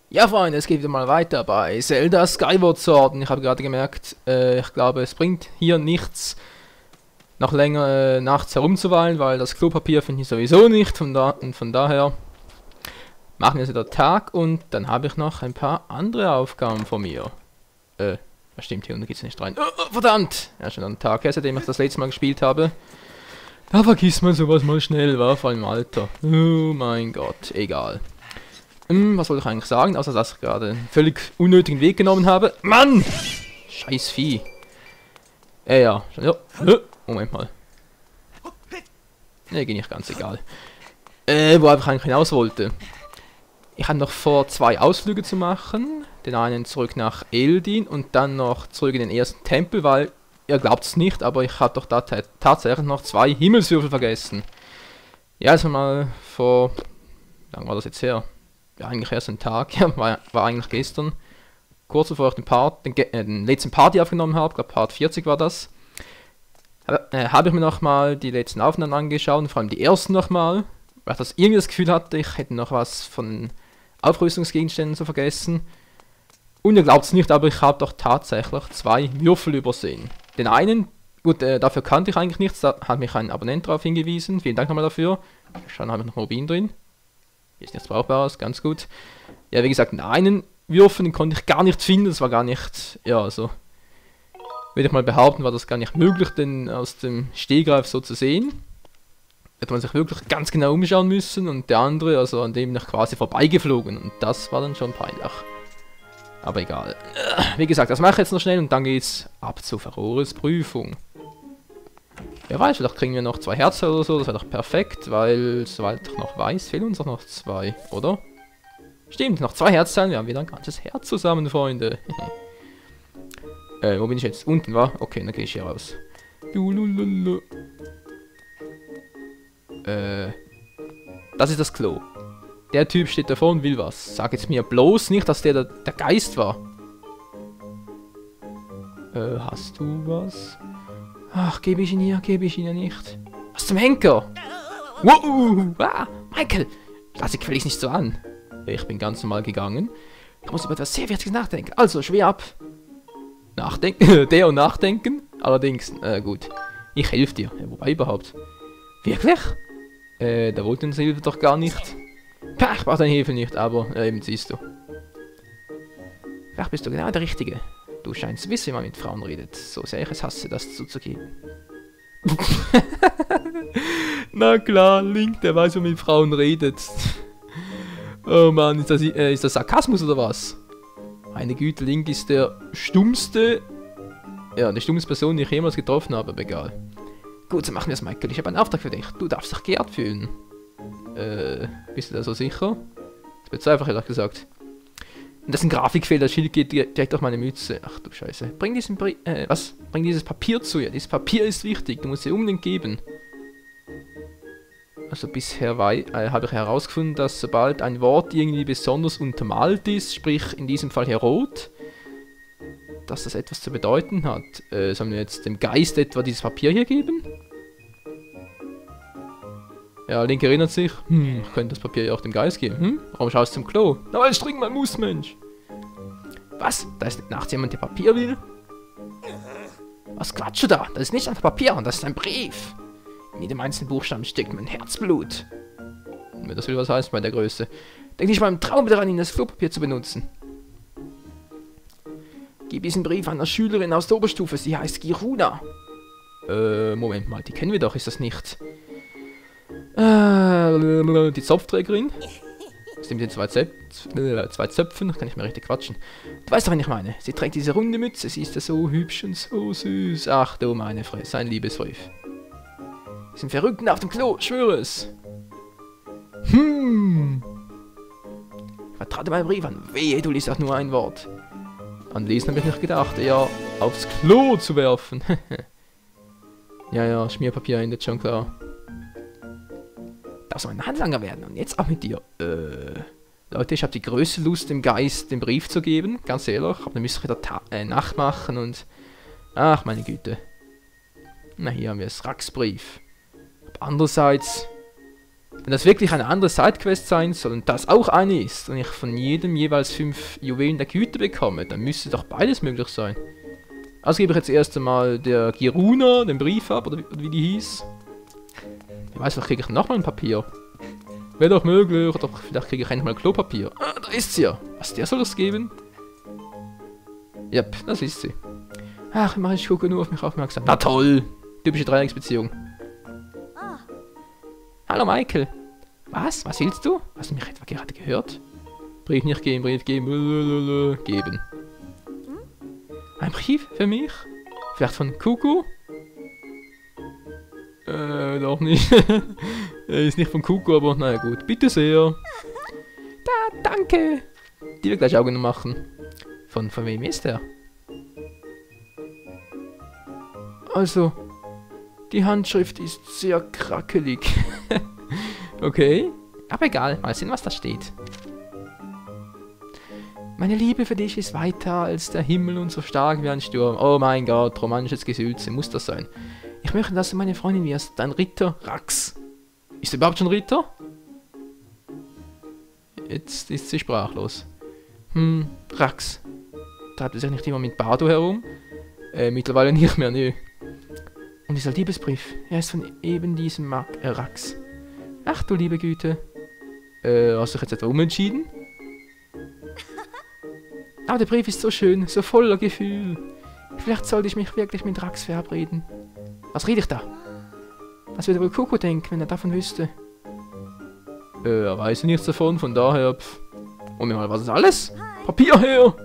Ja, Freunde, es geht wieder mal weiter bei Zelda Skyward Sword. Und ich habe gerade gemerkt, ich glaube, es bringt hier nichts, noch länger nachts herumzuweilen, weil das Klopapier finde ich sowieso nicht. Und von daher machen wir es wieder Tag und dann habe ich noch ein paar andere Aufgaben vor mir. Das stimmt, hier unten geht es nicht rein. Verdammt! Ja, schon ein Tag her, seitdem ich das letzte Mal gespielt habe. Da vergisst man sowas mal schnell, war vor allem im Alter. Oh mein Gott, egal. Was wollte ich eigentlich sagen, außer dass ich gerade einen völlig unnötigen Weg genommen habe. Mann! Scheiß Vieh. Ja. Moment mal. Ne, geht nicht ganz egal. Wo ich eigentlich hinaus wollte. Ich hatte noch vor, 2 Ausflüge zu machen. Den einen zurück nach Eldin und dann noch zurück in den ersten Tempel, weil, ihr glaubt es nicht, aber ich habe doch da tatsächlich noch 2 Himmelswürfel vergessen. Ja, also mal vor, wie lange war das jetzt her? Ja, eigentlich erst ein Tag, ja, war eigentlich gestern. Kurz bevor ich den letzten Party aufgenommen habe, glaube Part 40 war das. Habe ich mir nochmal die letzten Aufnahmen angeschaut, und vor allem die ersten nochmal, weil ich irgendwie das Gefühl hatte, ich hätte noch was von Aufrüstungsgegenständen zu vergessen. Und ihr glaubt es nicht, aber ich habe doch tatsächlich 2 Würfel übersehen. Den einen, gut, dafür kannte ich eigentlich nichts, da hat mich ein Abonnent darauf hingewiesen, vielen Dank nochmal dafür. Schauen, habe ich noch Rubin drin. Hier ist nichts Brauchbares, ganz gut. Ja, wie gesagt, den einen Würfel, den konnte ich gar nicht finden, das war gar nicht, ja, also, würde ich mal behaupten, war das gar nicht möglich, den aus dem Stehgreif so zu sehen. Hätte man sich wirklich ganz genau umschauen müssen und der andere, also an dem bin ich quasi vorbeigeflogen und das war dann schon peinlich. Aber egal. Wie gesagt, das mache ich jetzt noch schnell und dann geht's ab zur Ferores Prüfung. Wer weiß, vielleicht kriegen wir noch 2 Herzen oder so, das wäre doch perfekt, weil, soweit ich noch weiß, fehlen uns doch noch 2, oder? Stimmt, noch 2 Herzen, wir haben wieder ein ganzes Herz zusammen, Freunde. Wo bin ich jetzt? Unten, war? Okay, dann gehe ich hier raus. Das ist das Klo. Der Typ steht davor und will was. Sag jetzt mir bloß nicht, dass der Geist war. Hast du was? Ach, gebe ich ihn hier nicht. Was zum Henker? Wow! Ah, Michael! Lass dich gefälligst nicht so an. Ich bin ganz normal gegangen. Ich muss über etwas sehr Wichtiges nachdenken. Also, schwer ab. Nachdenken? Der und nachdenken? Allerdings, gut. Ich helfe dir. Ja, wobei überhaupt? Wirklich? Da wollte uns Hilfe doch gar nicht. Pah, ich brauche deine Hilfe nicht, aber eben siehst du. Vielleicht bist du genau der Richtige. Du scheinst zu wissen, wie man mit Frauen redet. So sehr ich es hasse, das zuzugeben. Na klar, Link, der weiß, wie man mit Frauen redet. Oh Mann, ist das Sarkasmus oder was? Meine Güte, Link ist der stummste... Ja, die stummste Person, die ich jemals getroffen habe, aber egal. Gut, so machen wir es, Michael. Ich habe einen Auftrag für dich. Du darfst dich geehrt fühlen. Bist du da so sicher? Das bezweifle ich ehrlich gesagt. Und das ist ein Grafikfehler, das Schild geht direkt auf meine Mütze. Ach du Scheiße. Bring diesen Bring dieses Papier zu ihr. Dieses Papier ist wichtig. Du musst sie unbedingt geben. Also bisher habe ich herausgefunden, dass sobald ein Wort irgendwie besonders untermalt ist, sprich in diesem Fall hier rot, dass das etwas zu bedeuten hat. Sollen wir jetzt dem Geist etwa dieses Papier hier geben? Ja, Link erinnert sich. Ich könnte das Papier ja auch dem Geist geben. Warum schaust du zum Klo? Na, weil ich dringend mal muss, Mensch. Was? Da ist nachts jemand, der Papier will? Was quatschst du da? Das ist nicht einfach Papier, das ist ein Brief. In jedem einzelnen Buchstaben steckt mein Herzblut. Wenn das will was heißt bei der Größe. Denk nicht mal im Traum daran, ihn als Klopapier zu benutzen. Gib diesen Brief einer Schülerin aus der Oberstufe, sie heißt Giruna. Moment mal, die kennen wir doch, ist das nicht? Die Zopfträgerin? Aus dem sind 2 Zöpfen, kann ich mir richtig quatschen. Du weißt doch, wen ich meine. Sie trägt diese runde Mütze, sie ist ja so hübsch und so süß. Ach du meine Fresse, ein Liebesbrief. Die sind Verrückten auf dem Klo, schwöre es. Ich vertrate meinen Brief an. Wehe, du liest auch nur ein Wort. An Lesen habe ich nicht gedacht, eher aufs Klo zu werfen. Ja, Schmierpapier endet schon klar. Darf so ein Handlanger werden und jetzt auch mit dir. Leute, ich habe die größte Lust, dem Geist den Brief zu geben. Ganz ehrlich, aber dann müsste ich wieder Nacht machen und... Ach, meine Güte. Na, hier haben wir es. Raxbrief. Aber andererseits... Wenn das wirklich eine andere Sidequest sein soll und das auch eine ist und ich von jedem jeweils 5 Juwelen der Güte bekomme, dann müsste doch beides möglich sein. Also gebe ich jetzt erst einmal der Giruna den Brief ab, oder wie die hieß. Ich weiß, vielleicht kriege ich nochmal ein Papier. Wäre doch möglich, oder vielleicht kriege ich endlich mal Klopapier. Ah, da ist sie ja. Was, der soll es geben? Yep, das ist sie. Ach, immer ich gucke nur auf mich aufmerksam. Na toll! Typische Dreiecksbeziehung. Hallo Michael. Was? Was willst du? Hast du mich etwa gerade gehört? Brief nicht geben, Brief geben. Geben. Ein Brief für mich? Vielleicht von Kuku? Doch nicht. Ist nicht von Kuku, aber naja gut. Bitte sehr. Da, danke. Die will gleich Augen machen. Von wem ist der? Also, die Handschrift ist sehr krackelig. Okay. Aber egal, mal sehen, was da steht. Meine Liebe für dich ist weiter als der Himmel und so stark wie ein Sturm. Oh mein Gott, romantisches Gesülze, muss das sein. Ich möchte, dass du meine Freundin wirst, dein Ritter Rax. Ist er überhaupt schon Ritter? Jetzt ist sie sprachlos. Rax. Treibt er sich nicht immer mit Bardo herum? Mittlerweile nicht mehr, nö. Und dieser Liebesbrief, er ist von eben diesem Rax. Ach du liebe Güte. Hast du dich jetzt etwa umentschieden? Aber der Brief ist so schön, so voller Gefühl. Vielleicht sollte ich mich wirklich mit Rax verabreden. Was rede ich da? Was würde wohl Kuku denken, wenn er davon wüsste? Er weiß nichts davon, von daher... Moment mal, was ist alles? Papier her!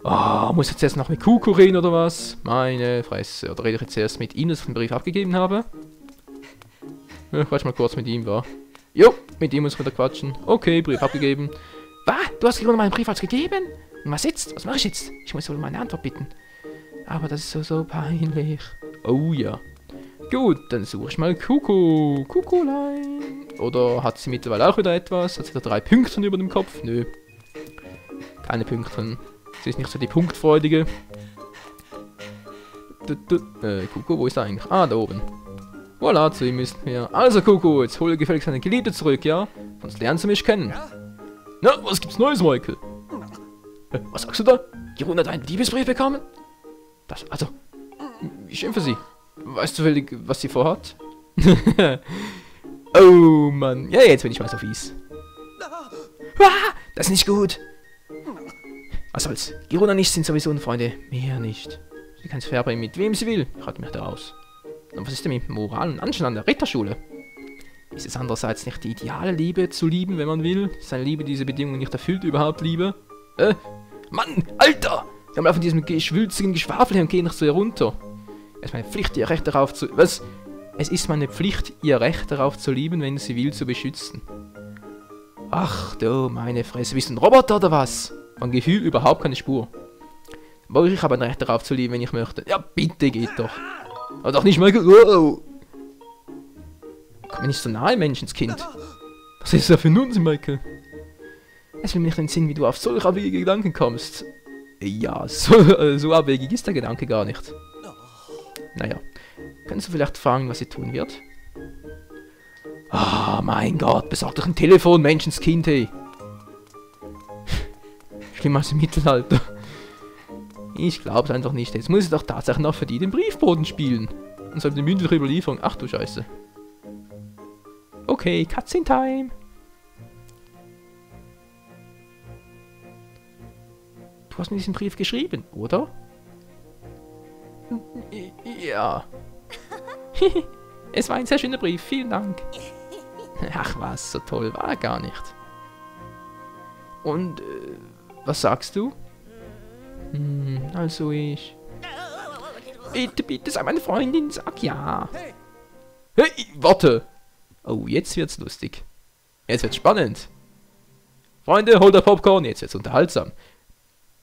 Ah, muss ich jetzt noch mit Kuku reden oder was? Meine Fresse. Oder rede ich jetzt erst mit ihm, dass ich den Brief abgegeben habe? Ja, ich quatsch mal kurz mit ihm, wa? Jo, mit ihm muss ich wieder quatschen. Okay, Brief abgegeben. Was? Du hast gerade meinen Brief als gegeben? Und was jetzt? Was mache ich jetzt? Ich muss wohl meine Antwort bitten. Aber das ist so peinlich. Oh ja. Gut, dann suche ich mal Kuku. Kukulein. Oder hat sie mittlerweile auch wieder etwas? Hat sie da 3 Pünktchen über dem Kopf? Nö. Keine Pünktchen. Sie ist nicht so die Punktfreudige. Kuku, wo ist er eigentlich? Ah, da oben. Voilà, zu ihm müssen wir. Also Kuku, jetzt hole gefälligst deine Geliebte zurück, ja? Sonst lernst du mich kennen. Na, was gibt's Neues, Michael? Was sagst du da? Giruna hat einen Liebesbrief bekommen? Das, also, ich schimpfe sie. Weißt du, was sie vorhat? Oh Mann. Ja, jetzt bin ich mal so fies. Ah, das ist nicht gut. Was soll's? Giruna und ich sind sowieso Freunde. Mehr nicht. Sie kann es färben mit wem sie will. Ich halte mich da raus. Und was ist denn mit Moral und Anstand an der Ritterschule? Ist es andererseits nicht die ideale Liebe zu lieben, wenn man will? Ist eine Liebe, die diese Bedingungen nicht erfüllt, überhaupt Liebe? Mann, Alter! Wir haben von diesem geschwülzigen Geschwafel her und gehen nicht so herunter. Es ist meine Pflicht, ihr Recht darauf zu... Was? Es ist meine Pflicht, ihr Recht darauf zu lieben, wenn sie will, zu beschützen. Ach du, meine Fresse, bist du ein Roboter oder was? Von Gefühl überhaupt keine Spur. Aber ich habe ein Recht darauf zu lieben, wenn ich möchte. Ja, bitte, geht doch. Aber doch nicht mal... Wow. Komm mir nicht so nahe, Menschenskind. Was ist das für ein Unsinn, Michael? Es will mir nicht entsinnen, wie du auf solch abwegige Gedanken kommst. Ja, so abwegig ist der Gedanke gar nicht. Naja, kannst du vielleicht fragen, was sie tun wird? Ah, mein Gott, besorg doch ein Telefon, Menschenskind, hey. Schlimmer als im Mittelalter. Ich glaub's einfach nicht. Jetzt muss ich doch tatsächlich noch für die den Briefboden spielen. Und soll eine mündliche Überlieferung. Ach du Scheiße. Okay, Cutscene Time. Du hast mir diesen Brief geschrieben, oder? Ja. Es war ein sehr schöner Brief, vielen Dank. Ach was, so toll war er gar nicht. Und, was sagst du? Also ich... Bitte, bitte, sei meine Freundin, sag ja. Hey, warte! Oh, jetzt wird's lustig. Jetzt wird's spannend. Freunde, holt der Popcorn, jetzt wird's unterhaltsam.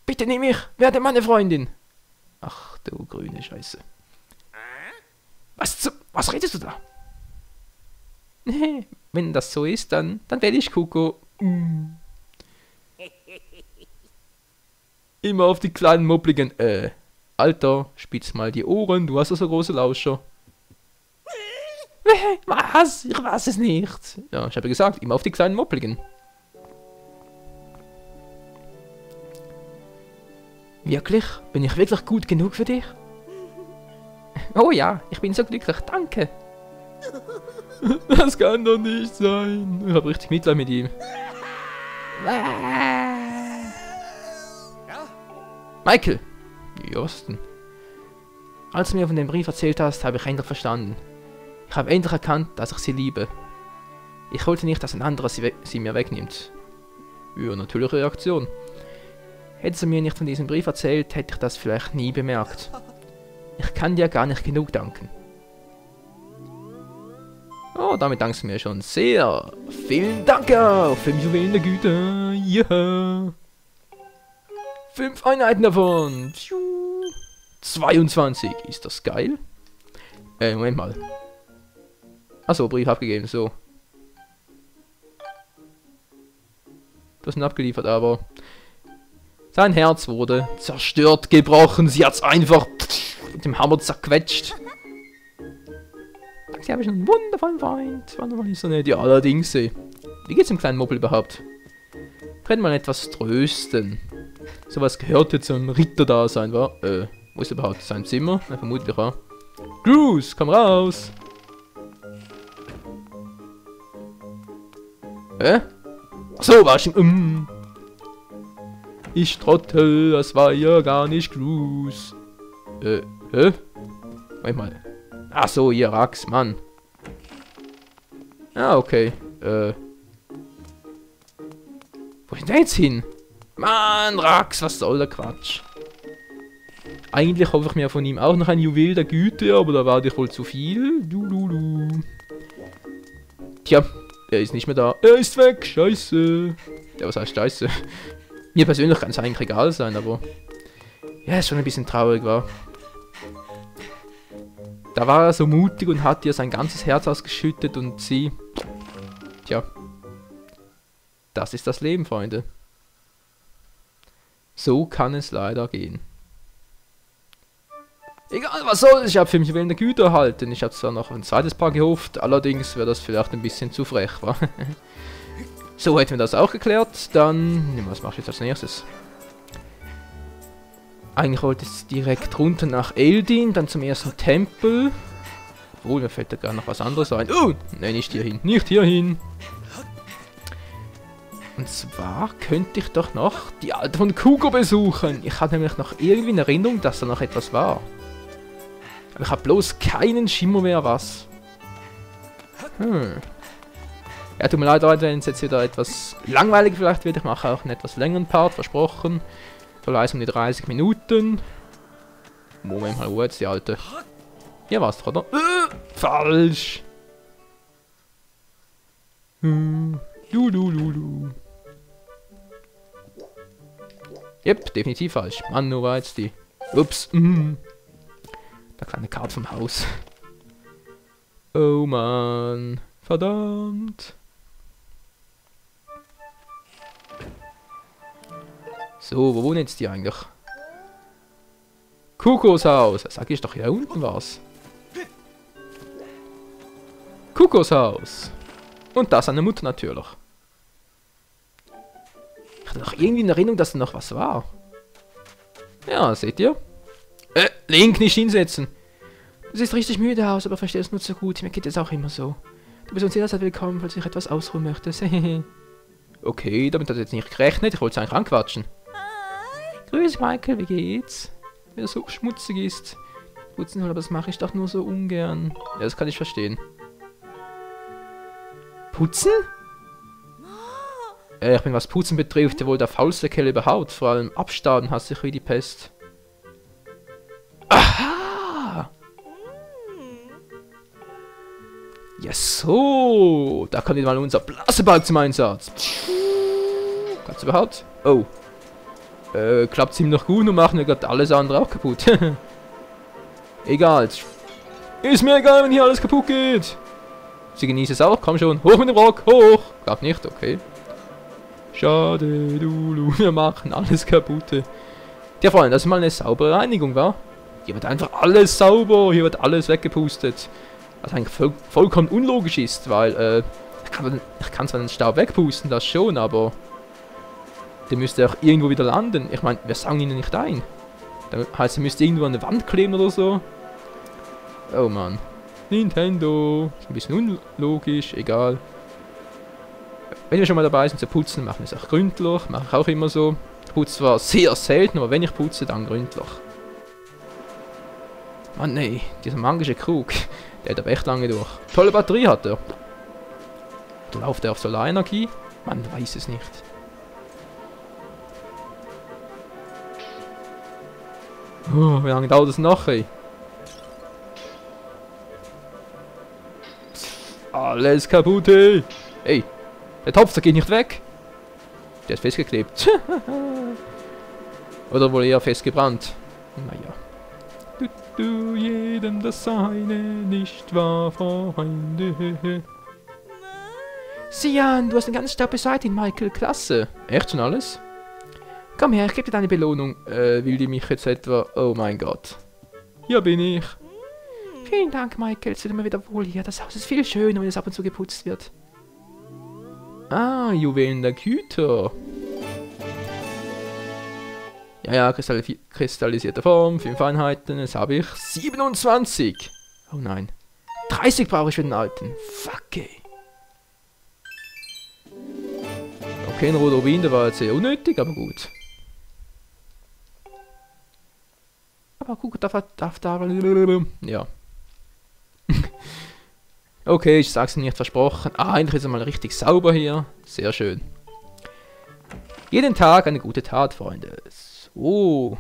Bitte nimm mich, werde meine Freundin. Ach du grüne Scheiße. Was redest du da? Wenn das so ist, dann werde ich Kuku. Immer auf die kleinen Moppligen. Alter, spitz mal die Ohren, du hast ja so große Lauscher. Was? Ich weiß es nicht. Ja, ich habe gesagt, immer auf die kleinen Moppligen. Wirklich? Bin ich wirklich gut genug für dich? Oh ja, ich bin so glücklich, danke. Das kann doch nicht sein. Ich habe richtig Mitleid mit ihm. Michael! Ja, was denn? Als du mir von dem Brief erzählt hast, habe ich endlich verstanden. Ich habe endlich erkannt, dass ich sie liebe. Ich wollte nicht, dass ein anderer sie mir wegnimmt. Ja, natürliche Reaktion. Hättest du mir nicht von diesem Brief erzählt, hätte ich das vielleicht nie bemerkt. Ich kann dir gar nicht genug danken. Oh, damit dankst du mir schon sehr. Vielen Dank auch. 5 Juwelen der Güte. Ja. 5 Einheiten davon. 22. Ist das geil? Moment mal. Achso, Brief abgegeben, so. Das ist abgeliefert, aber... Sein Herz wurde zerstört, gebrochen. Sie hat's einfach mit dem Hammer zerquetscht. Sie habe ich einen wundervollen Freund. War noch nicht so nett. Ja, allerdings. Wie geht's dem kleinen Moppel überhaupt? Können mal etwas trösten. Sowas gehört jetzt zum Ritter-Dasein, wa? Wo ist überhaupt sein Zimmer? Na, vermutlich, ja. Gruß, komm raus! Achso, war schon. Ich trottel, das war ja gar nicht Gruß. Moment mal. Ach so, ihr Rax, Mann. Ah, okay. Wo ist der jetzt hin? Mann, Rax, was soll der Quatsch? Eigentlich hoffe ich mir von ihm auch noch ein Juwel der Güte, aber da war dich wohl zu viel. Tja, er ist nicht mehr da. Er ist weg, scheiße. Ja, was heißt scheiße? Mir persönlich kann es eigentlich egal sein, aber... Ja, ist schon ein bisschen traurig, war. Da war er so mutig und hat ihr sein ganzes Herz ausgeschüttet und sie... Tja. Das ist das Leben, Freunde. So kann es leider gehen. Egal, was soll's, ich habe 5 Juwelen der Güte erhalten. Ich habe zwar noch ein zweites Paar gehofft, allerdings wäre das vielleicht ein bisschen zu frech, wa? So hätten wir das auch geklärt, dann... Was mache ich jetzt als nächstes? Eigentlich wollte ich direkt runter nach Eldin, dann zum ersten Tempel. Obwohl, mir fällt da gar noch was anderes ein. Oh, nein, nicht hierhin, nicht hierhin. Und zwar könnte ich doch noch die Alte von Kugo besuchen. Ich hatte nämlich noch irgendwie in Erinnerung, dass da noch etwas war. Aber ich habe bloß keinen Schimmer mehr, was. Ja, tut mir leid, Leute, wenn es jetzt wieder etwas langweilig vielleicht wird. Ich mache auch einen etwas längeren Part, versprochen. Soll heißen um die 30 Minuten. Moment mal, wo jetzt die Alte? Hier war's doch, oder? Falsch! Yep, definitiv falsch. Mann, nur war jetzt die. Ups. Der kleine Karte vom Haus. Oh Mann. Verdammt. So, wo wohnen jetzt die eigentlich? Kukos Haus. Sag ich doch, hier unten war's. Kukos Haus. Und da seine Mutter natürlich. Ich hatte doch irgendwie in Erinnerung, dass da noch was war. Ja, seht ihr? Link, nicht hinsetzen. Du siehst richtig müde aus, aber verstehst nur so gut. Mir geht es auch immer so. Du bist uns jederzeit willkommen, falls du dich etwas ausruhen möchtest. Okay, damit hat jetzt nicht gerechnet. Ich wollte es eigentlich anquatschen. Grüß Michael, wie geht's? Wenn er so schmutzig ist. Putzen, aber das mache ich doch nur so ungern. Ja, das kann ich verstehen. Putzen? Ich bin, was Putzen betrifft, wohl der faulste Kerl überhaupt. Vor allem Abstauben hasse ich wie die Pest. Aha! Ja, so. Da kommt mal unser Blasebalg zum Einsatz. Kannst du überhaupt? Oh. Klappt ziemlich noch gut und machen wir gerade alles andere auch kaputt. Egal. Ist mir egal, wenn hier alles kaputt geht. Sie genießt es auch. Komm schon. Hoch mit dem Rock. Hoch. Glaub nicht. Okay. Schade, Lulu. Wir machen alles kaputt. Ja, Freunde, das ist mal eine saubere Reinigung, wa? Hier wird einfach alles sauber. Hier wird alles weggepustet. Was eigentlich vollkommen unlogisch ist, weil ich kann zwar den Staub wegpusten, das schon, aber der müsste auch irgendwo wieder landen. Ich meine, wir saugen ihn nicht ein. Das heißt, er müsste irgendwo an der Wand kleben oder so. Oh Mann. Nintendo. Ist ein bisschen unlogisch, egal. Wenn wir schon mal dabei sind zu putzen, machen wir es auch gründlich. Mache ich auch immer so. Ich putze zwar sehr selten, aber wenn ich putze, dann gründlich. Mann, nee, dieser magische Krug, der hält aber echt lange durch. Tolle Batterie hat er. Oder läuft er auf Solarenergie? Man weiß es nicht. Oh, wie lange dauert es noch, ey? Alles kaputt, ey! Ey, der Topf, der geht nicht weg! Der ist festgeklebt. Oder wohl eher festgebrannt. Naja. Du jedem das Seine, nicht wahr, Freunde? Sieh an, du hast den ganzen Staub beseitigt, Michael. Klasse. Echt schon alles? Komm her, ich gebe dir deine Belohnung. Will die mich jetzt etwa... Oh mein Gott. Hier bin ich. Vielen Dank, Michael. Es wird immer wieder wohl hier. Das Haus ist viel schöner, wenn es ab und zu geputzt wird. Ah, Juwelen der Güter. Ja, kristallisierte Form, 5 Einheiten. Jetzt habe ich 27. Oh nein. 30 brauche ich für den alten. Fuck, ey. Okay, ein roter Rubin, der war jetzt sehr unnötig, aber gut. Aber gut, darf da... Ja. Okay, ich sag's nicht versprochen. Ah, endlich ist er mal richtig sauber hier. Sehr schön. Jeden Tag eine gute Tat, Freunde. So.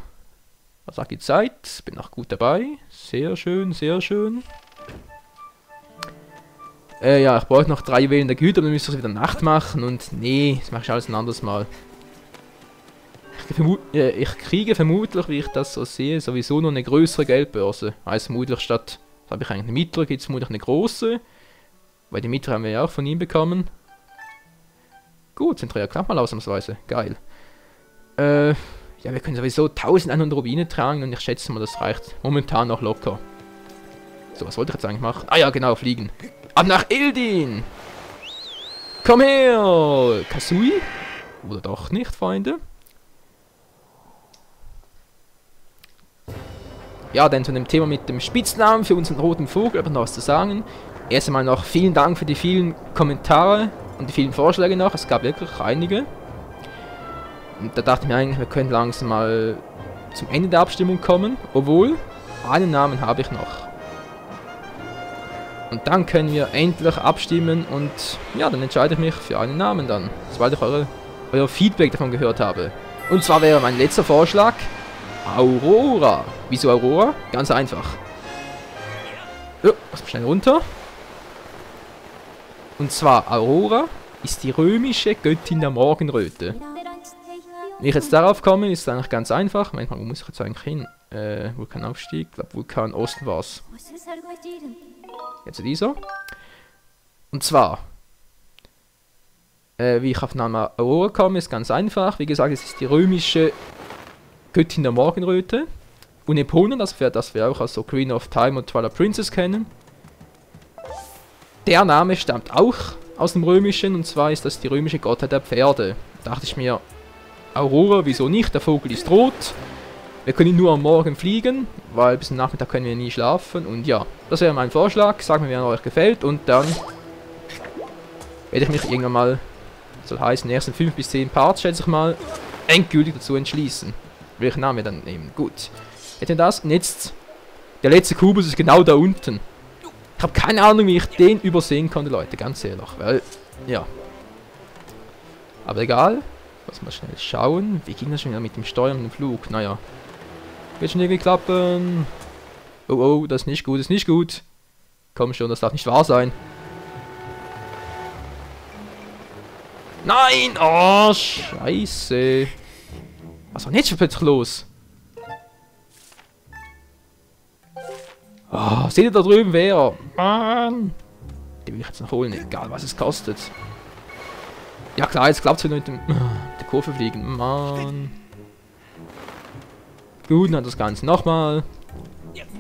Was sagt die Zeit? Bin noch gut dabei. Sehr schön, sehr schön. Ja, ich brauche noch 3 Juwelen der Güter, dann müsste ich wieder Nacht machen. Und nee, das mache ich alles ein anderes Mal. Ich kriege vermutlich, wie ich das so sehe, sowieso noch eine größere Geldbörse. Also vermutlich statt, das habe ich eigentlich eine mittlere, gibt es vermutlich eine große. Weil die mittlere haben wir ja auch von ihm bekommen. Gut, sind 3 knapp mal ausnahmsweise. Geil. Ja, wir können sowieso 1100 Rubine tragen und ich schätze mal, das reicht momentan noch locker. So, was wollte ich jetzt eigentlich machen? Ah ja, genau, fliegen. Ab nach Eldin! Komm her! Kazooie? Oder doch nicht, Freunde? Ja, denn zu dem Thema mit dem Spitznamen für unseren roten Vogel, aber noch was zu sagen. Erst einmal noch vielen Dank für die vielen Kommentare und die vielen Vorschläge noch. Es gab wirklich einige. Und da dachte ich mir eigentlich, wir können langsam mal zum Ende der Abstimmung kommen. Obwohl, einen Namen habe ich noch. Und dann können wir endlich abstimmen und ja, dann entscheide ich mich für einen Namen dann. Sobald ich euer Feedback davon gehört habe. Und zwar wäre mein letzter Vorschlag Aurora. Wieso Aurora? Ganz einfach. Ja, lass mal schnell runter. Und zwar Aurora ist die römische Göttin der Morgenröte. Wenn ich jetzt darauf komme, ist es eigentlich ganz einfach. Manchmal, wo muss ich jetzt eigentlich hin? Vulkanaufstieg, ich glaube Vulkan Osten war es. Jetzt dieser. Und zwar, wie ich auf den Namen Aurora komme, ist ganz einfach. Wie gesagt, es ist die römische Göttin der Morgenröte. Und Epona, das wir auch als so Queen of Time und Twilight Princess kennen. Der Name stammt auch aus dem Römischen, und zwar ist das die römische Gottheit der Pferde. Da dachte ich mir, Aurora, wieso nicht? Der Vogel ist rot. Wir können ihn nur am Morgen fliegen, weil bis zum Nachmittag können wir nie schlafen. Und ja, das wäre mein Vorschlag. Sagt mir, wie er euch gefällt. Und dann werde ich mich irgendwann mal, soll heißen, in den ersten 5 bis 10 Parts, schätze ich mal, endgültig dazu entschließen, welchen Namen wir dann nehmen. Gut. Hätten das? Und jetzt, der letzte Kubus ist genau da unten. Ich habe keine Ahnung, wie ich den übersehen konnte, Leute, ganz ehrlich. Weil, ja. Aber egal. Lass mal schnell schauen. Wie ging das schon wieder mit dem Steuern und dem Flug? Naja. Wird schon irgendwie klappen. Oh, oh, das ist nicht gut, das ist nicht gut. Komm schon, das darf nicht wahr sein. Nein! Oh, scheiße. Was war denn jetzt plötzlich los? Oh, seht ihr da drüben wer? Mann! Den will ich jetzt noch holen, egal was es kostet. Ja klar, jetzt klappt es wieder mit dem der Kurve fliegen. Mann. Gut, dann das Ganze nochmal.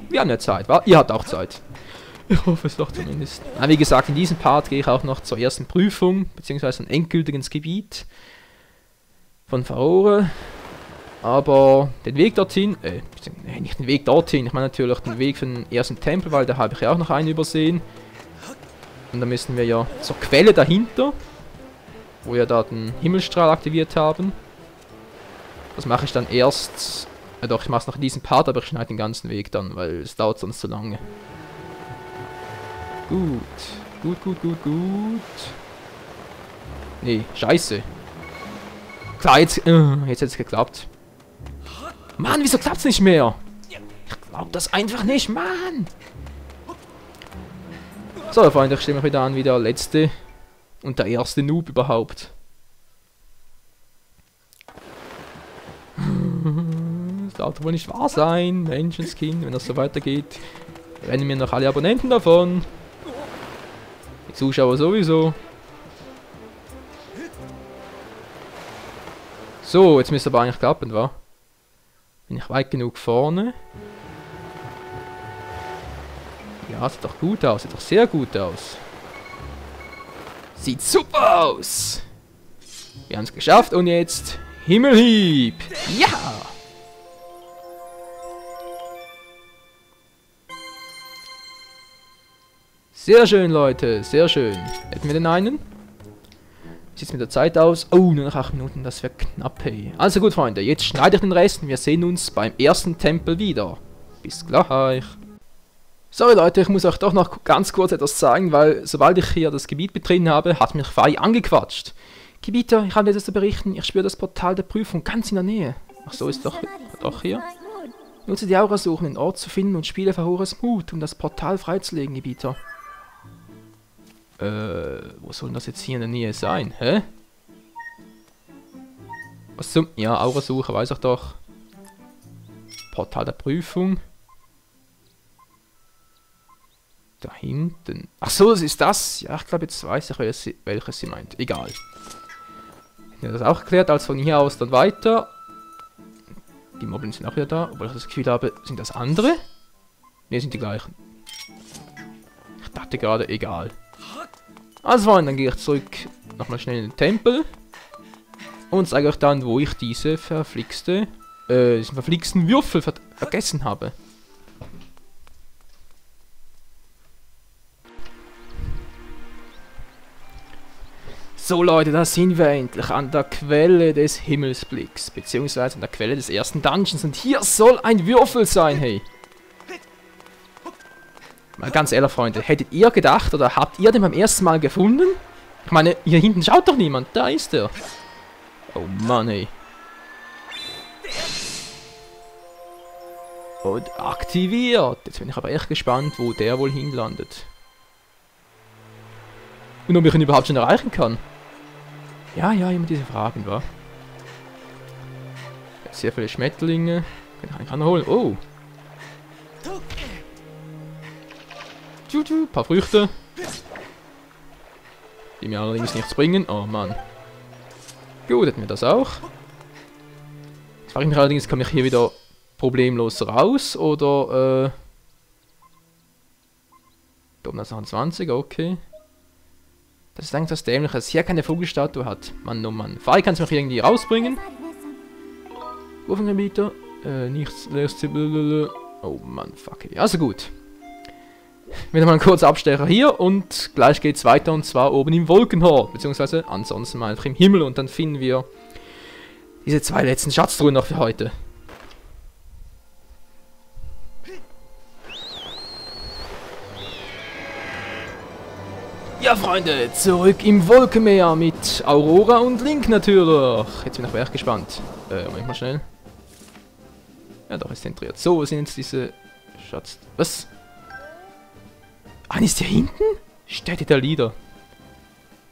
Wir haben ja Zeit, wa? Ihr habt auch Zeit. Ich hoffe es doch zumindest. Ja, wie gesagt, in diesem Part gehe ich auch noch zur ersten Prüfung, beziehungsweise ein endgültiges Gebiet von Farore. Aber den Weg dorthin, nicht den Weg dorthin, ich meine natürlich den Weg für den ersten Tempel, weil da habe ich ja auch noch einen übersehen. Und dann müssen wir ja zur Quelle dahinter, wo wir da den Himmelstrahl aktiviert haben. Das mache ich dann erst, doch, ich mache es noch in diesem Part, aber ich schneide den ganzen Weg dann, weil es dauert sonst zu lange. Gut. Nee, scheiße. Klar, jetzt hat es geklappt. Mann, wieso klappt's nicht mehr? Ich glaub das einfach nicht, Mann! So, Freunde, ich stelle mich wieder an wie der letzte und der erste Noob überhaupt. Das darf wohl nicht wahr sein, Menschenskin, wenn das so weitergeht. Rennen mir noch alle Abonnenten davon. Die Zuschauer sowieso. So, jetzt müsste aber eigentlich klappen, wa? Bin ich weit genug vorne? Ja, sieht doch gut aus. Sieht doch sehr gut aus. Sieht super aus! Wir haben es geschafft und jetzt Himmelhieb! Ja! Sehr schön, Leute. Sehr schön. Hätten wir den einen? Wie sieht es mit der Zeit aus? Oh, nur noch 8 Minuten. Das wäre knapp, hey. Also gut, Freunde. Jetzt schneide ich den Rest und wir sehen uns beim ersten Tempel wieder. Bis gleich. Sorry, Leute. Ich muss euch doch noch ganz kurz etwas sagen, weil sobald ich hier das Gebiet betreten habe, hat mich Fei angequatscht. Gebieter, ich habe etwas zu berichten. Ich spüre das Portal der Prüfung ganz in der Nähe. Ach so, ist doch hier. Nutze die Aura suchen, den Ort zu finden und spiele Farores Mut, um das Portal freizulegen, Gebieter. Wo soll das jetzt hier in der Nähe sein? Hä? Was zum... Ja, Aurasuche, weiß ich doch. Portal der Prüfung. Da hinten. Ach so, das ist das. Ja, ich glaube, jetzt weiß ich, welches sie meint. Egal. Ich habe das auch geklärt, als von hier aus dann weiter. Die Moblins sind auch wieder da, obwohl ich das Gefühl habe, sind das andere? Ne, sind die gleichen. Ich dachte gerade, egal. Also Freunde, dann gehe ich zurück nochmal schnell in den Tempel und zeige euch dann, wo ich diesen verflixten Würfel vergessen habe. So Leute, da sind wir endlich an der Quelle des Himmelsblicks, beziehungsweise an der Quelle des ersten Dungeons und hier soll ein Würfel sein, hey. Mal ganz ehrlich, Freunde, hättet ihr gedacht oder habt ihr den beim ersten Mal gefunden? Ich meine, hier hinten schaut doch niemand, da ist er. Oh Mann, ey. Und aktiviert. Jetzt bin ich aber echt gespannt, wo der wohl hinlandet. Und ob ich ihn überhaupt schon erreichen kann. Ja, immer diese Fragen, wa? Sehr viele Schmetterlinge. Kann ich noch holen. Oh. Ein paar Früchte. Die mir allerdings nichts bringen. Oh Mann. Gut, hätten wir das auch. Jetzt frage ich mich allerdings, komme ich hier wieder problemlos raus? Oder, da oben ist noch ein 20er, okay. Das ist eigentlich das Dämliche, dass hier keine Vogelstatue hat. Mann, oh Mann. Fari, kannst du mich irgendwie rausbringen? Wurfengebieter. Nichts. Oh Mann, fuck. Also gut. Wieder mal ein kurzer Abstecher hier und gleich geht's weiter und zwar oben im Wolkenhort, beziehungsweise ansonsten mal einfach im Himmel und dann finden wir diese 2 letzten Schatztruhen noch für heute. Ja, Freunde, zurück im Wolkenmeer mit Aurora und Link natürlich. Jetzt bin ich aber echt gespannt. Moment mal schnell. Ja, doch, ist zentriert. So, wo sind jetzt diese Schatz... Was? Ah, ist hier hinten? Städte der Lieder.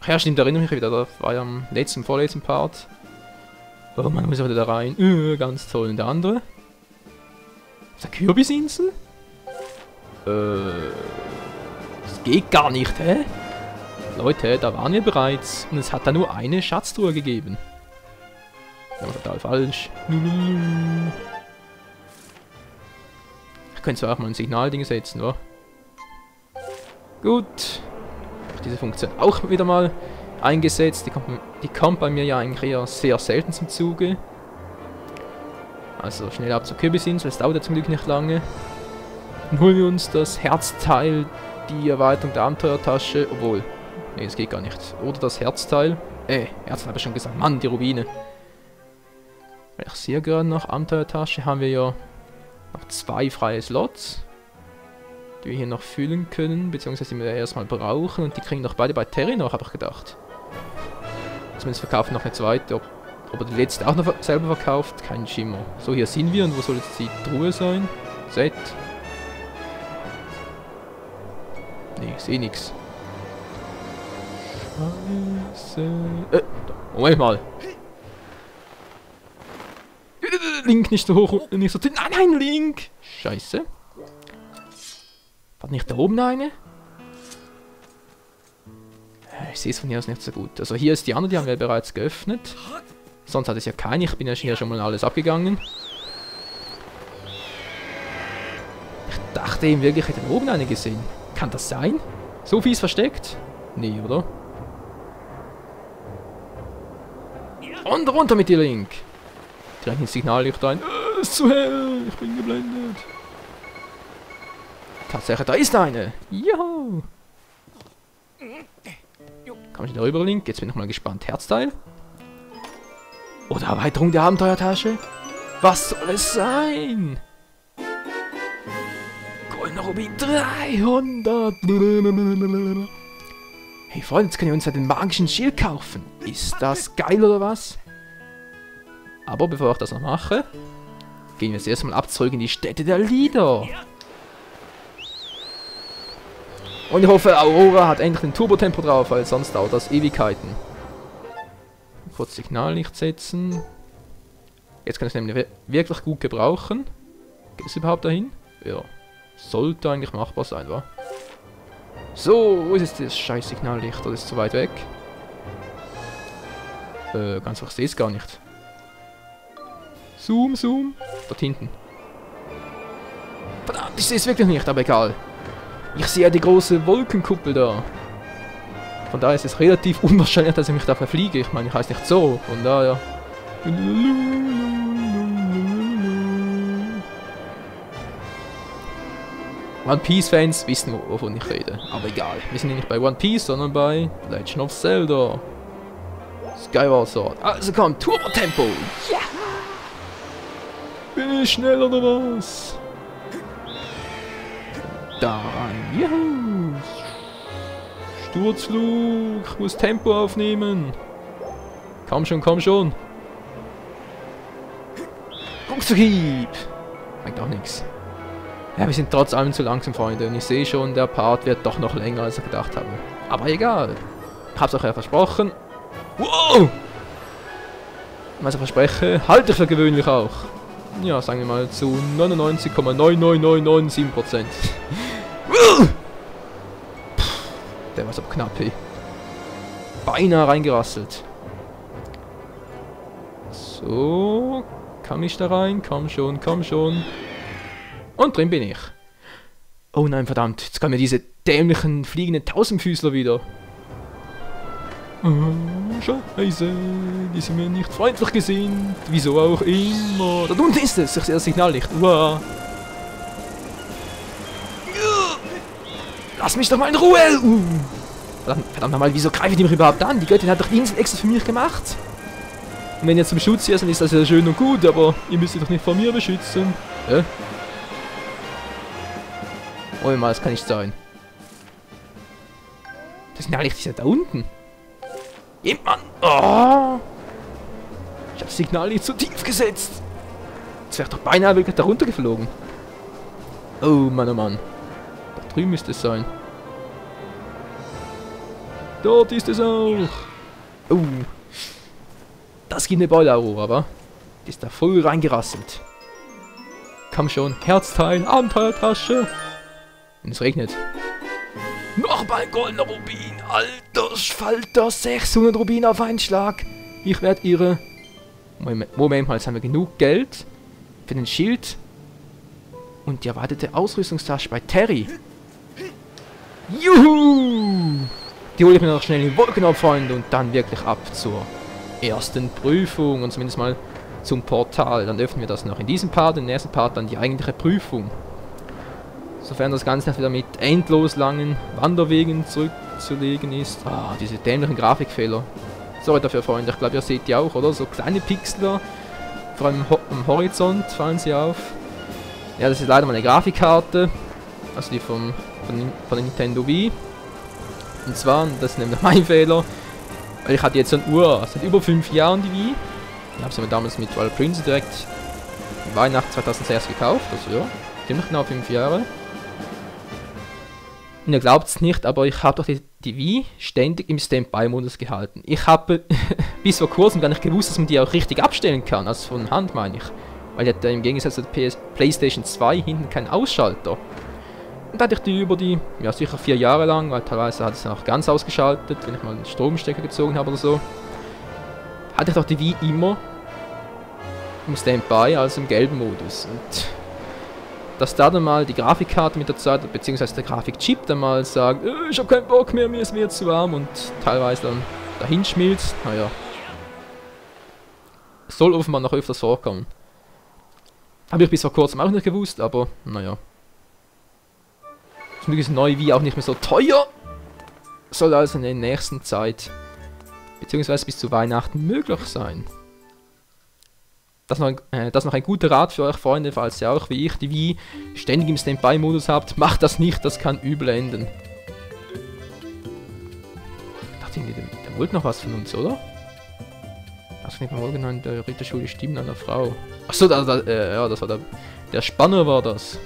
Ach ja, stimmt, erinnere mich wieder. Da war ja am vorletzten Part. Oh man, muss ich wieder da rein. Ganz toll. Und der andere? Auf der Kürbisinsel? Das geht gar nicht, hä? Leute, da waren wir bereits. Und es hat da nur eine Schatztruhe gegeben. Das war total falsch. Ich könnte zwar auch mal ein Signalding setzen, oder? Gut. Diese Funktion auch wieder mal eingesetzt. Die kommt bei mir ja eigentlich eher sehr selten zum Zuge. Also schnell ab zur Kürbisinsel, das dauert ja zum Glück nicht lange. Dann holen wir uns das Herzteil, die Erweiterung der Abenteuertasche, obwohl, nee, das geht gar nicht. Oder das Herzteil. Herzteil habe ich schon gesagt, Mann, die Rubine. Ich sehe gerade noch, Abenteuertasche haben wir ja noch 2 freie Slots, die wir hier noch füllen können, beziehungsweise die wir erstmal brauchen, und die kriegen doch beide bei Terry noch, habe ich gedacht. Zumindest verkaufen noch eine zweite. Ob er die letzte auch noch selber verkauft, kein Schimmer. So, hier sind wir, und wo soll jetzt die Truhe sein? Set. Nee, ich sehe nichts. Scheiße. Moment mal. Link nicht so hoch, nicht so tief. Nein, nein, Link! Scheiße. War nicht da oben eine? Ich sehe es von hier aus nicht so gut. Also hier ist die andere, die haben wir bereits geöffnet. Sonst hat es ja keine. Ich bin ja hier schon mal alles abgegangen. Ich dachte eben wirklich, ich hätte da oben eine gesehen. Kann das sein? So fies versteckt? Nee, oder? Und runter mit dir, Link! Direkt ins Signallicht ein. Es ist zu hell! Ich bin geblendet. Tatsache, da ist eine! Juhu! Komm ich da rüber, Link? Jetzt bin ich mal gespannt. Herzteil? Oder Erweiterung der Abenteuertasche? Was soll es sein? Goldener Rubin 300! Hey Freunde, jetzt können wir uns ja den magischen Schild kaufen. Ist das geil oder was? Aber bevor ich das noch mache, gehen wir jetzt erstmal ab zurück in die Städte der Lieder. Und ich hoffe, Aurora hat endlich ein Turbo-Tempo drauf, weil sonst dauert das Ewigkeiten. Kurz Signallicht setzen. Jetzt kann ich es nämlich wirklich gut gebrauchen. Geht es überhaupt dahin? Ja. Sollte eigentlich machbar sein, wa? So, wo ist jetzt das scheiß Signallicht? Das ist zu weit weg. Ganz einfach, ich sehe es gar nicht. Zoom, zoom. Dort hinten. Verdammt, ich sehe es wirklich nicht, aber egal. Ich sehe ja die große Wolkenkuppel da. Von daher ist es relativ unwahrscheinlich, dass ich mich da verfliege. Ich meine, ich heiße nicht so. Von daher. One Piece Fans wissen, wovon ich rede. Aber egal. Wir sind ja nicht bei One Piece, sondern bei Legend of Zelda. Skyward Sword. Also komm, Turbo Tempo. Ja! Bin ich schnell oder was? Da rein. Juhu! Sturzflug. Ich muss Tempo aufnehmen. Komm schon, komm schon. Ruckzuckhieb. Bringt auch nichts. Ja, wir sind trotz allem zu langsam, Freunde. Und ich sehe schon, der Part wird doch noch länger, als ich gedacht habe. Aber egal. Ich hab's euch ja versprochen. Wow! Was ich verspreche, halte ich für gewöhnlich auch. Ja, sagen wir mal zu 99,99997%. Der war so knapp, hey. Beinahe reingerasselt. So. Kann ich da rein? Komm schon, komm schon. Und drin bin ich. Oh nein, verdammt. Jetzt kommen mir diese dämlichen fliegenden Tausendfüßler wieder. Scheiße. Die sind mir nicht freundlich gesinnt. Wieso auch immer. Da unten ist es. Ich sehe das Signallicht. Uah. Lass mich doch mal in Ruhe. Verdammt nochmal, wieso greife ich die mich überhaupt an? Die Göttin hat doch die Insel extra für mich gemacht. Und wenn ihr zum Schutz hier seid, ist das ja schön und gut, aber ihr müsst ihr doch nicht vor mir beschützen. Oh mal, das kann nicht sein. Das Signallicht ist ja da unten. Jemand! Oh! Ich habe das Signallicht zu tief gesetzt. Jetzt wäre doch beinahe wirklich da runtergeflogen. Oh Mann, oh Mann. Da drüben müsste es sein. Dort ist es auch. Oh. Das gibt eine Beule, Aurora, aber die ist da voll reingerasselt. Komm schon, Herzteil, Abenteuertasche. Und es regnet. Nochmal goldener Rubin. Alter Falter, 600 Rubin auf einen Schlag. Ich werde ihre... Moment mal, jetzt haben wir genug Geld für den Schild und die erwartete Ausrüstungstasche bei Terry. Juhu! Die hole ich mir noch schnell in den Wolken ab, Freunde, und dann wirklich ab zur ersten Prüfung und zumindest mal zum Portal. Dann öffnen wir das noch in diesem Part, im nächsten Part dann die eigentliche Prüfung. Sofern das Ganze nicht wieder mit endlos langen Wanderwegen zurückzulegen ist. Ah, diese dämlichen Grafikfehler. Sorry dafür, Freunde. Ich glaube, ihr seht die auch, oder? So kleine Pixel, vor allem am Horizont fallen sie auf. Ja, das ist leider meine Grafikkarte. Also die von der Nintendo Wii. Und zwar, das ist nämlich mein Fehler, weil ich hatte jetzt eine Uhr seit über 5 Jahren, die Wii. Ich habe sie mir damals mit Twilight Princess direkt Weihnachten 2006 gekauft. Also ja, ziemlich genau 5 Jahre. Und ihr glaubt es nicht, aber ich habe doch die Wii ständig im Standby-Modus gehalten. Ich habe bis vor kurzem gar nicht gewusst, dass man die auch richtig abstellen kann, also von Hand meine ich. Weil die hat im Gegensatz zur PlayStation 2 hinten keinen Ausschalter. Und da hatte ich die über die, ja sicher 4 Jahre lang, weil teilweise hat es auch ganz ausgeschaltet, wenn ich mal einen Stromstecker gezogen habe oder so. Hatte ich doch die Wii immer im Standby, also im gelben Modus. Und dass da dann mal die Grafikkarte mit der Zeit, beziehungsweise der Grafikchip dann mal sagt, ich habe keinen Bock mehr, mir ist mir zu warm und teilweise dann dahin schmilzt, naja. Es soll offenbar noch öfters vorkommen. Habe ich bis vor kurzem auch nicht gewusst, aber naja. Zum Glück ist neue Wii auch nicht mehr so teuer. Soll also in der nächsten Zeit, beziehungsweise bis zu Weihnachten möglich sein. Das noch ein guter Rat für euch Freunde, falls ihr auch wie ich die Wii ständig im Standby-Modus habt. Macht das nicht, das kann übel enden. Ich dachte, der wollte noch was von uns, oder? Das nicht mal morgen an der Ritterschule Stimmen einer Frau. Achso, ja, das war der Spanner war das.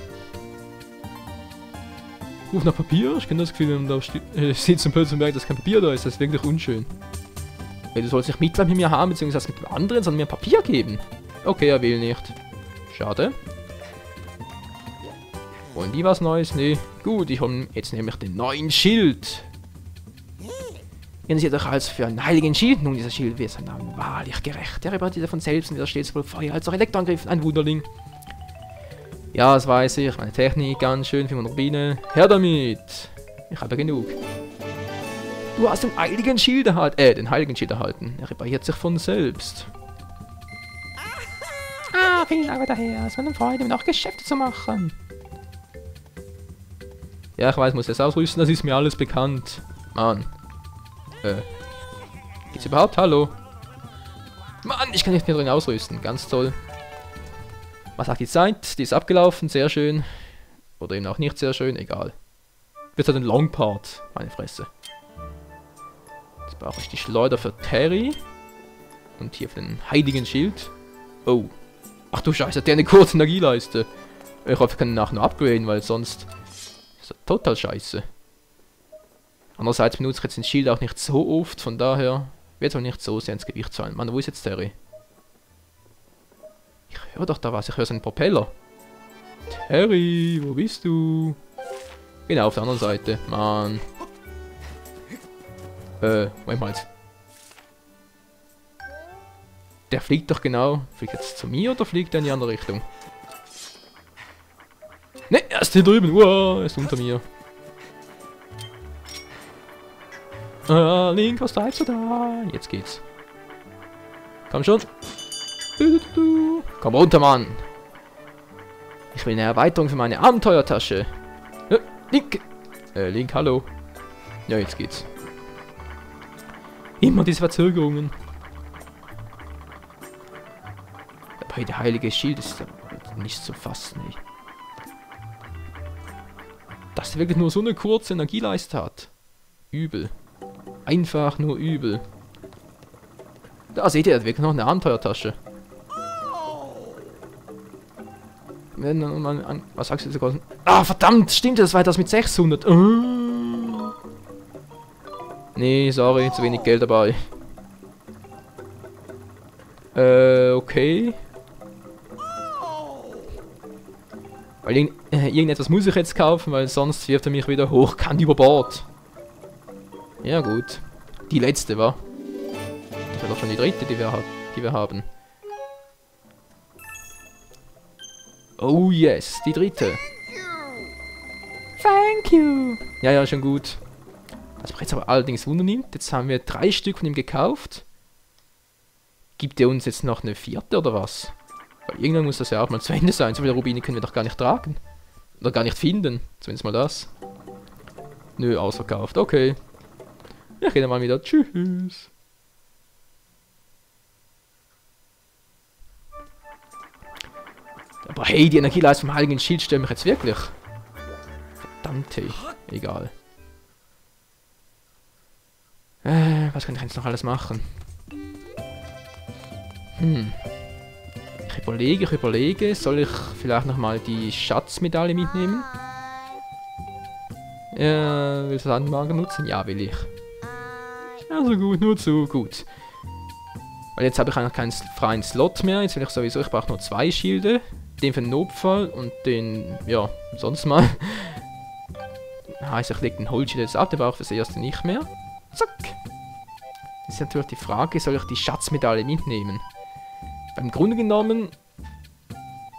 Ruf nach Papier, ich kenne das Gefühl, wenn man da sitzt und plötzlich merkt, dass kein Papier da ist, das ist wirklich unschön. Hey, du sollst nicht Mitleid mit mir haben, beziehungsweise mit dem anderen, sondern mir Papier geben. Okay, er will nicht. Schade. Wollen die was Neues? Nee. Gut, ich hole jetzt nämlich den neuen Schild. Ihr seht euch als für einen heiligen Schild. Nun, dieser Schild wird sein Name wahrlich gerecht. Der repariert von selbst und widersteht sowohl Feuer als auch Elektroangriffen. Ein Wunderling. Ja, das weiß ich. Meine Technik ganz schön für meine Rubine. Her damit. Ich habe genug. Du hast den heiligen Schild erhalten. Den heiligen Schild erhalten. Er repariert sich von selbst. Ah, vielen Dank daher. Es war eine Freude, mit auch Geschäfte zu machen. Ja, ich weiß, muss jetzt ausrüsten. Das ist mir alles bekannt. Mann. Geht's überhaupt? Hallo? Mann, ich kann nicht mehr drin ausrüsten. Ganz toll. Was sagt die Zeit? Die ist abgelaufen. Sehr schön. Oder eben auch nicht sehr schön. Egal. Wird halt ein Long Part. Meine Fresse. Jetzt brauche ich die Schleuder für Terry. Und hier für den heiligen Schild. Oh. Ach du Scheiße, hat der eine kurze Energieleiste. Ich hoffe, ich kann ihn nachher noch upgraden, weil sonst ist er total scheiße. Andererseits benutze ich jetzt den Schild auch nicht so oft, von daher wird es auch nicht so sehr ins Gewicht fallen. Mann, wo ist jetzt Terry? Ich höre doch da was, ich höre seinen Propeller. Terry, wo bist du? Genau, auf der anderen Seite. Mann. Moment mal. Der fliegt doch genau. Fliegt jetzt zu mir oder fliegt er in die andere Richtung? Ne, er ist hier drüben. Wow, er ist unter mir. Link, was treibst du da? Jetzt geht's. Komm schon. Komm runter, Mann. Ich will eine Erweiterung für meine Abenteuertasche. Link. Link, hallo. Ja, jetzt geht's. Immer diese Verzögerungen. Aber der heilige Schild ist nicht zu fassen, ey. Dass er wirklich nur so eine kurze Energieleiste hat. Übel. Einfach nur übel. Da seht ihr, er hat wirklich noch eine Abenteuertasche. Was sagst du jetzt gerade? Ah, verdammt, stimmt, das war das mit 600. Nee, sorry, zu wenig Geld dabei. Okay. Weil irgendetwas muss ich jetzt kaufen, weil sonst wirft er mich wieder hochkant über Bord. Ja gut. Die letzte war. Das war doch schon die dritte, die wir haben. Oh yes, die dritte. Thank Thank you. Ja, ja, schon gut. Was mich jetzt aber allerdings wundernimmt, jetzt haben wir 3 Stück von ihm gekauft. Gibt er uns jetzt noch eine 4. oder was? Weil irgendwann muss das ja auch mal zu Ende sein. So viele Rubine können wir doch gar nicht tragen. Oder gar nicht finden. Zumindest mal das. Nö, ausverkauft. Okay. Ich gehe dann mal wieder. Tschüss. Aber hey, die Energieleistung vom Heiligen Schild stört mich jetzt wirklich. Verdammt, hey. Egal. Was kann ich jetzt noch alles machen? Ich überlege. Soll ich vielleicht nochmal die Schatzmedaille mitnehmen? Will ich das Anmagen nutzen? Ja, will ich. Also gut, nur zu gut. Weil jetzt habe ich eigentlich keinen freien Slot mehr. Jetzt will ich sowieso, ich brauche nur 2 Schilde. Den für den Notfall und den, ja, sonst mal. Heißt, ich lege den Holzschild jetzt ab, den brauche ich fürs erste nicht mehr. Zack. Jetzt ist natürlich die Frage, soll ich die Schatzmedaille mitnehmen? Beim Grunde genommen,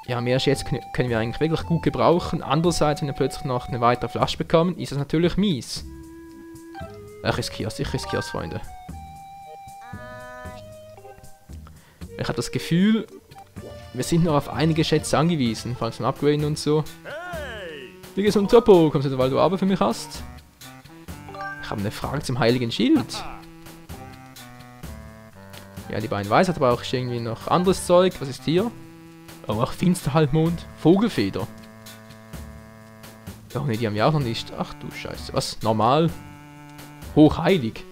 ja, mehr Schätze können wir eigentlich wirklich gut gebrauchen. Andererseits, wenn wir plötzlich noch eine weitere Flasche bekommen, ist das natürlich mies. Ich riskiere es, Freunde. Ich habe das Gefühl, wir sind noch auf einige Schätze angewiesen, vor allem zum Upgraden und so. Wie geht's um Topo? Kommst du, weil du Arbeit für mich hast? Ich habe eine Frage zum Heiligen Schild. Ja, die beiden Weisheit, aber auch irgendwie noch anderes Zeug. Was ist hier? Oh, auch Finsterhalbmond. Vogelfeder. Oh ne, die haben wir auch noch nicht. Ach du Scheiße. Was? Normal? Hochheilig.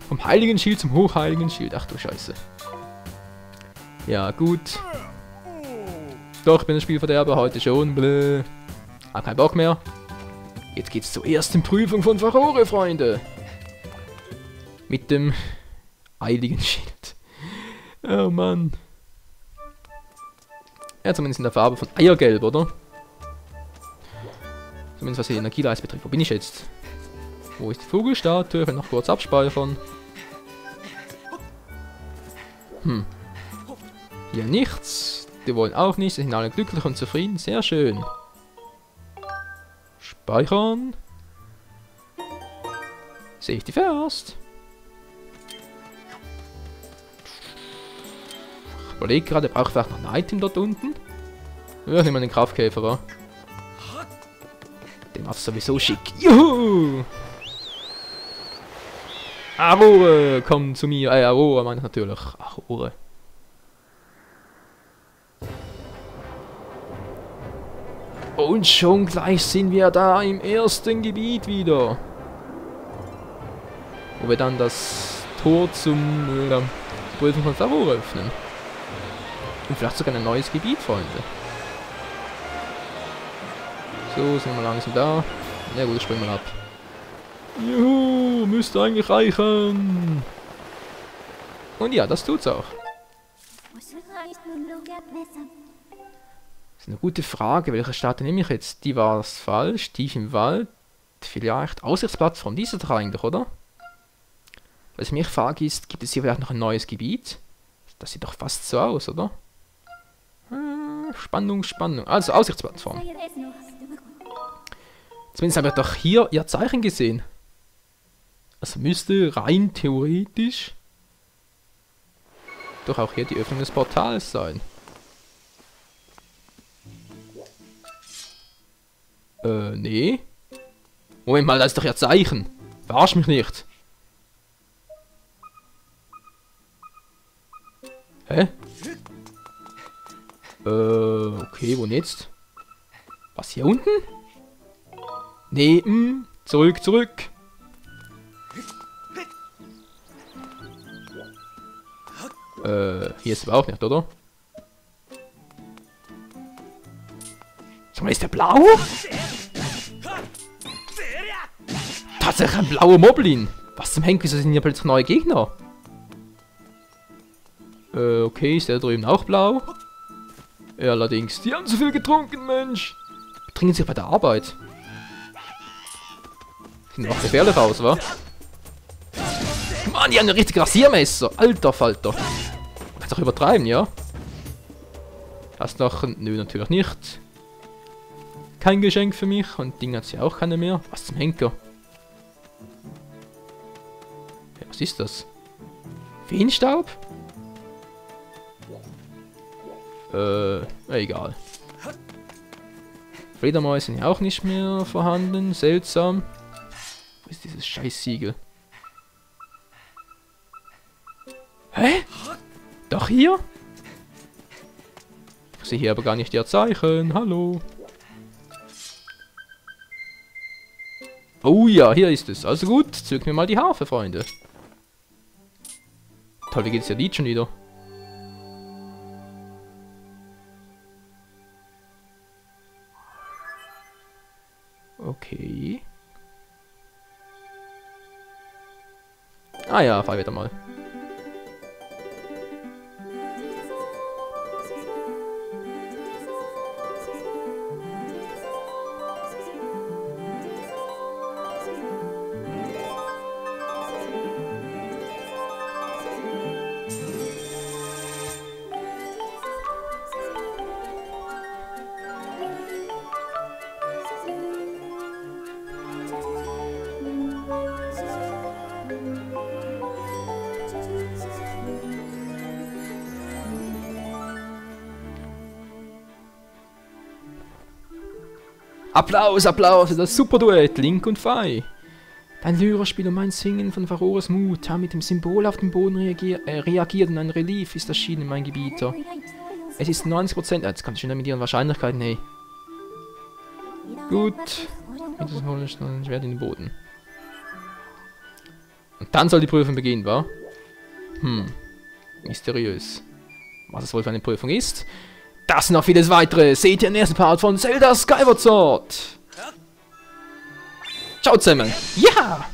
Vom Heiligen Schild zum Hochheiligen Schild. Ach du Scheiße. Ja, gut. Doch, ich bin ein Spielverderber, heute schon. Bläh. Hab keinen Bock mehr. Jetzt geht's zur ersten Prüfung von Furore, Freunde. Mit dem Heiligen Schild. Oh Mann. Ja, zumindest in der Farbe von Eiergelb, oder? Zumindest was die Energieleistung betrifft. Wo bin ich jetzt? Wo ist die Vogelstatue? Ich kann noch kurz abspeichern. Hier nichts. Die wollen auch nichts. Sie sind alle glücklich und zufrieden. Sehr schön. Speichern. Safety first. Ich überlege gerade, brauche ich vielleicht noch ein Item dort unten? Ja, ich nehme den Kraftkäfer, wa? Den macht sowieso schick. Juhu! Aurora, komm zu mir. Aurora meine ich natürlich. Aurora. Und schon gleich sind wir da im ersten Gebiet wieder. Wo wir dann das Tor zum Prüfung von Furore öffnen. Und vielleicht sogar ein neues Gebiet, Freunde. So, sind wir langsam da. Ja gut, springen wir ab. Juhu, müsste eigentlich reichen. Und ja, das tut's auch. Das ist eine gute Frage. Welche Statue nehme ich jetzt? Die war es falsch. Tief im Wald. Vielleicht Aussichtsplattform. Die ist doch eigentlich, oder? Was ich mich frage ist, gibt es hier vielleicht noch ein neues Gebiet? Das sieht doch fast so aus, oder? Spannung, Spannung. Also Aussichtsplattform. Zumindest habe ich doch hier ihr Zeichen gesehen. Das müsste rein theoretisch doch auch hier die Öffnung des Portals sein. Nee. Moment mal, das ist doch ihr Zeichen. Verarsch mich nicht. Hä? Okay, wo denn jetzt? Was, hier unten? Nee, zurück, zurück. Hier ist aber auch nicht, oder? Sag mal, ist der blau? Tatsächlich ein blauer Moblin. Was zum Henker, wieso sind hier plötzlich neue Gegner? Okay, ist der drüben auch blau? Ja, allerdings. Die haben zu viel getrunken, Mensch. Trinken sie bei der Arbeit. Sieht noch gefährlich aus, wa? Mann, die haben ein richtiges Rasiermesser. Alter Falter. Kannst doch übertreiben, ja? Hast noch ein... Nö, natürlich nicht. kein Geschenk für mich. Und Ding hat sie auch keine mehr. Was zum Henker? Ja, was ist das? Feenstaub? Egal. Fledermäuse sind ja auch nicht mehr vorhanden. Seltsam. Wo ist dieses Scheißsiegel? Hä? Doch hier? Ich sehe hier aber gar nicht ihr Zeichen. Hallo. Oh ja, hier ist es. Also gut, zück mir mal die Harfe, Freunde. Toll, wie geht's der Lied schon wieder? Okay. Ah ja, fahr wieder mal. Applaus, Applaus, das Superduett, Link und Fei. Dein Lyraspiel und mein Singen von Varroras Mut haben mit dem Symbol auf den Boden reagiert und ein Relief ist erschienen, mein Gebieter. Es ist 90%, jetzt kann ich schon mit ihren Wahrscheinlichkeiten, hey. Gut. Mit das Hohlstein Schwert in den Boden. Und dann soll die Prüfung beginnen, wa? Mysteriös. Was es wohl für eine Prüfung ist? Das und noch vieles weitere seht ihr im nächsten Part von Zelda Skyward Sword. Ciao zusammen. Ja!